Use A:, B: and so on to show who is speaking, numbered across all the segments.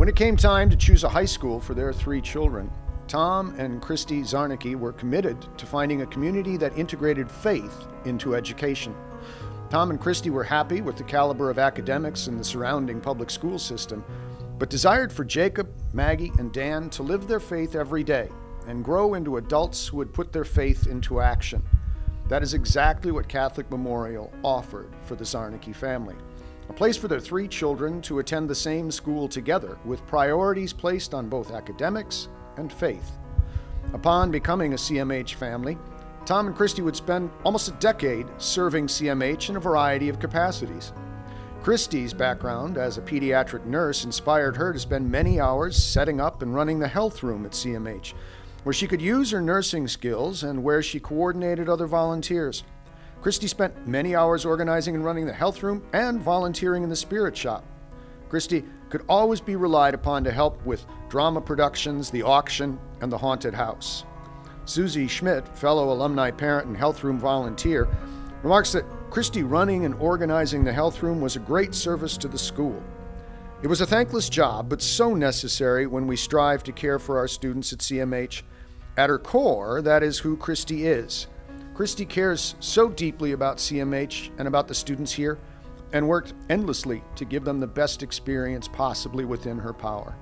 A: When it came time to choose a high school for their 3 children, Tom and Kristi Czarnecki were committed to finding a community that integrated faith into education. Tom and Kristi were happy with the caliber of academics in the surrounding public school system, but desired for Jacob, Maggie, and Dan to live their faith every day and grow into adults who would put their faith into action. That is exactly what Catholic Memorial offered for the Czarnecki family. A place for their 3 children to attend the same school together, with priorities placed on both academics and faith. Upon becoming a CMH family, Tom and Kristi would spend almost a decade serving CMH in a variety of capacities. Kristi's background as a pediatric nurse inspired her to spend many hours setting up and running the health room at CMH, where she could use her nursing skills and where she coordinated other volunteers. Kristi spent many hours organizing and running the health room and volunteering in the spirit shop. Kristi could always be relied upon to help with drama productions, the auction, and the haunted house. Susie Schmidt, fellow alumni parent and health room volunteer, remarks that Kristi running and organizing the health room was a great service to the school. It was a thankless job, but so necessary when we strive to care for our students at CMH. At her core, that is who Kristi is. Kristi cares so deeply about CMH and about the students here, and worked endlessly to give them the best experience possibly within her power.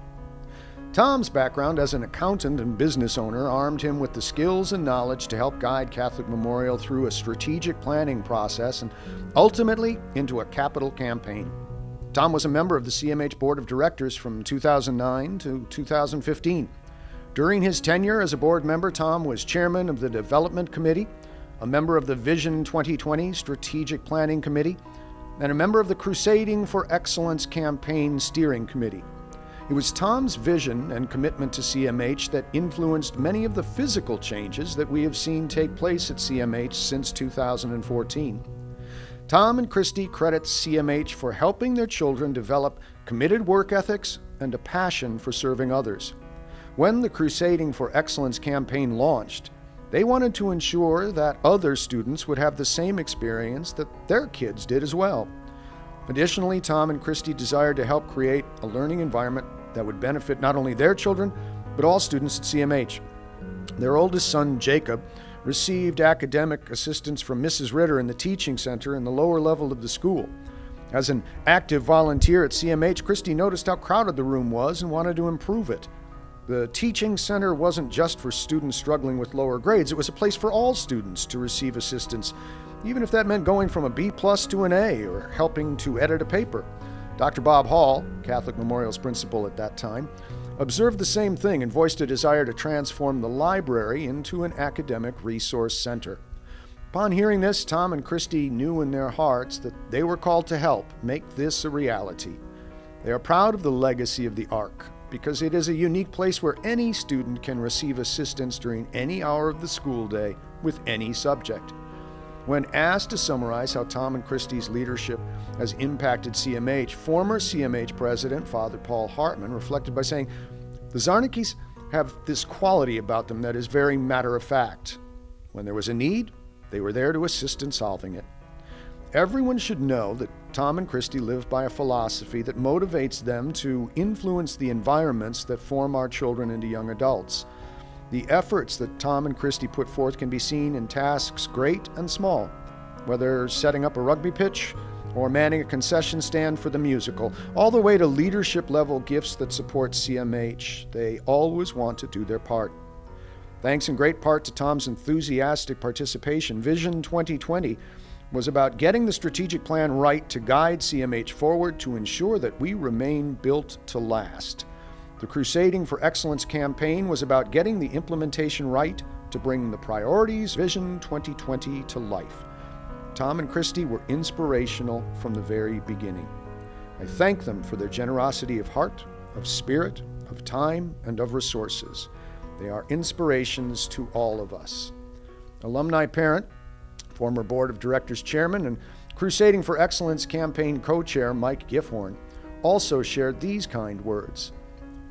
A: Tom's background as an accountant and business owner armed him with the skills and knowledge to help guide Catholic Memorial through a strategic planning process and ultimately into a capital campaign. Tom was a member of the CMH Board of Directors from 2009 to 2015. During his tenure as a board member, Tom was chairman of the Development Committee, a member of the Vision 2020 Strategic Planning Committee, and a member of the Crusading for Excellence Campaign Steering Committee. It was Tom's vision and commitment to CMH that influenced many of the physical changes that we have seen take place at CMH since 2014. Tom and Kristi credit CMH for helping their children develop committed work ethics and a passion for serving others. When the Crusading for Excellence campaign launched, they wanted to ensure that other students would have the same experience that their kids did as well. Additionally, Tom and Kristi desired to help create a learning environment that would benefit not only their children, but all students at CMH. Their oldest son, Jacob, received academic assistance from Mrs. Ritter in the teaching center in the lower level of the school. As an active volunteer at CMH, Kristi noticed how crowded the room was and wanted to improve it. The teaching center wasn't just for students struggling with lower grades. It was a place for all students to receive assistance, even if that meant going from a B+ to an A or helping to edit a paper. Dr. Bob Hall, Catholic Memorial's principal at that time, observed the same thing and voiced a desire to transform the library into an academic resource center. Upon hearing this, Tom and Kristi knew in their hearts that they were called to help make this a reality. They are proud of the legacy of the ARC, because it is a unique place where any student can receive assistance during any hour of the school day with any subject. When asked to summarize how Tom and Kristi's leadership has impacted CMH, former CMH president, Father Paul Hartman, reflected by saying, "The Czarneckis have this quality about them that is very matter-of-fact. When there was a need, they were there to assist in solving it." Everyone should know that Tom and Kristi live by a philosophy that motivates them to influence the environments that form our children into young adults. The efforts that Tom and Kristi put forth can be seen in tasks great and small, whether setting up a rugby pitch or manning a concession stand for the musical, all the way to leadership-level gifts that support CMH. They always want to do their part. Thanks in great part to Tom's enthusiastic participation, Vision 2020 was about getting the strategic plan right to guide CMH forward to ensure that we remain built to last. The Crusading for Excellence campaign was about getting the implementation right to bring the priorities Vision 2020 to life. Tom and Kristi were inspirational from the very beginning. I thank them for their generosity of heart, of spirit, of time, and of resources. They are inspirations to all of us. Alumni parent, former Board of Directors chairman, and Crusading for Excellence campaign co-chair Mike Gifhorn also shared these kind words.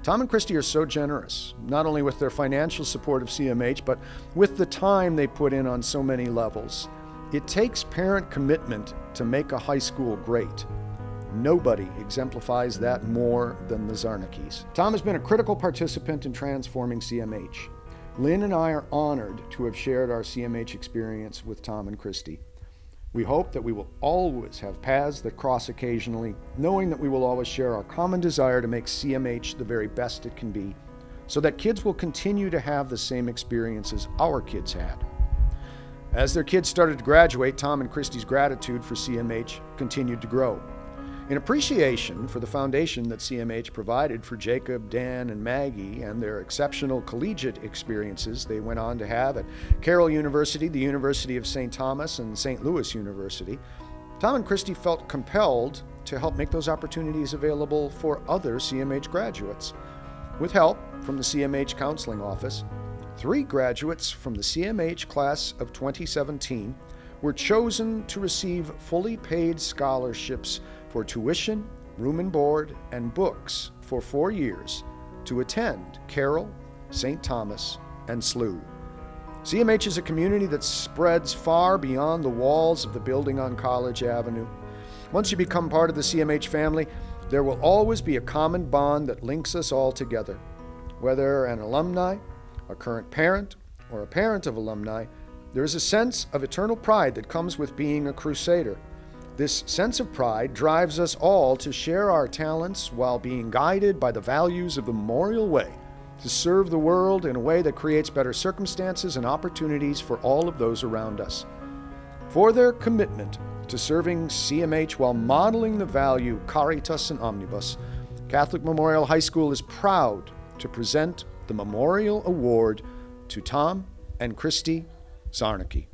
A: Tom and Kristi are so generous, not only with their financial support of CMH, but with the time they put in on so many levels. It takes parent commitment to make a high school great. Nobody exemplifies that more than the Czarneckis. Tom has been a critical participant in transforming CMH. Lynn and I are honored to have shared our CMH experience with Tom and Kristi. We hope that we will always have paths that cross occasionally, knowing that we will always share our common desire to make CMH the very best it can be, so that kids will continue to have the same experiences our kids had. As their kids started to graduate, Tom and Kristi's gratitude for CMH continued to grow. In appreciation for the foundation that CMH provided for Jacob, Dan, and Maggie and their exceptional collegiate experiences they went on to have at Carroll University, the University of St. Thomas, and St. Louis University, Tom and Kristi felt compelled to help make those opportunities available for other CMH graduates. With help from the CMH Counseling Office, 3 graduates from the CMH class of 2017 were chosen to receive fully paid scholarships for tuition, room and board, and books for 4 years to attend Carroll, St. Thomas, and SLU. CMH is a community that spreads far beyond the walls of the building on College Avenue. Once you become part of the CMH family, there will always be a common bond that links us all together. Whether an alumni, a current parent, or a parent of alumni, there is a sense of eternal pride that comes with being a crusader. This sense of pride drives us all to share our talents while being guided by the values of the Memorial Way, to serve the world in a way that creates better circumstances and opportunities for all of those around us. For their commitment to serving CMH while modeling the value Caritas and Omnibus, Catholic Memorial High School is proud to present the Memorial Award to Tom and Kristi Czarnecki.